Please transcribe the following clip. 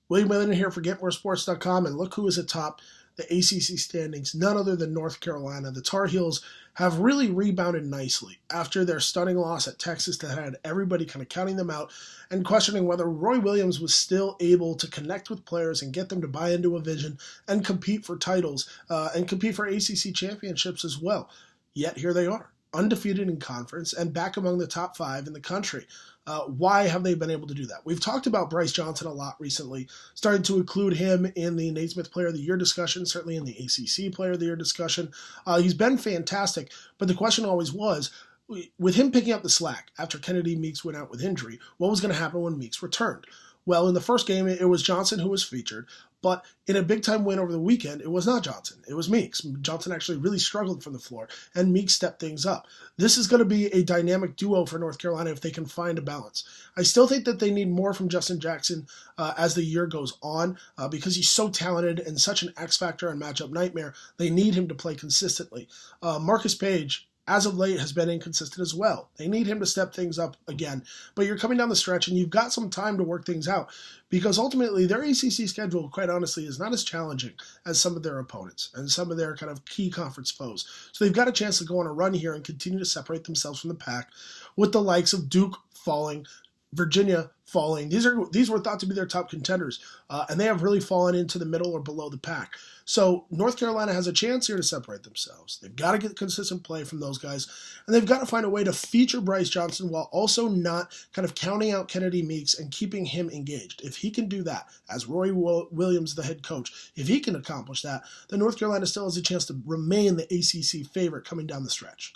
William Millon here for GetMoreSports.com, and look who is atop the ACC standings, none other than North Carolina. The Tar Heels have really rebounded nicely after their stunning loss at Texas that had everybody kind of counting them out and questioning whether Roy Williams was still able to connect with players and get them to buy into a vision and compete for titles and compete for ACC championships as well. Yet here they are, undefeated in conference and back among the top 5 in the country. Why have they been able to do that? We've talked about Bryce Johnson a lot recently, starting to include him in the Naismith Player of the Year discussion, certainly in the ACC Player of the Year discussion. He's been fantastic, but the question always was, with him picking up the slack after Kennedy Meeks went out with injury, what was going to happen when Meeks returned? Well, in the first game, it was Johnson who was featured, but in a big-time win over the weekend, it was not Johnson. It was Meeks. Johnson actually really struggled from the floor, and Meeks stepped things up. This is going to be a dynamic duo for North Carolina if they can find a balance. I still think that they need more from Justin Jackson as the year goes on because he's so talented and such an X-factor and matchup nightmare. They need him to play consistently. Marcus Page, as of late, has been inconsistent as well. They need him to step things up again. But you're coming down the stretch, and you've got some time to work things out because ultimately their ACC schedule, quite honestly, is not as challenging as some of their opponents and some of their kind of key conference foes. So they've got a chance to go on a run here and continue to separate themselves from the pack with the likes of Duke falling, Virginia falling. These were thought to be their top contenders, and they have really fallen into the middle or below the pack. So North Carolina has a chance here to separate themselves. They've got to get consistent play from those guys, and they've got to find a way to feature Bryce Johnson while also not kind of counting out Kennedy Meeks and keeping him engaged. If he can do that, as Roy Williams, the head coach, if he can accomplish that, then North Carolina still has a chance to remain the ACC favorite coming down the stretch.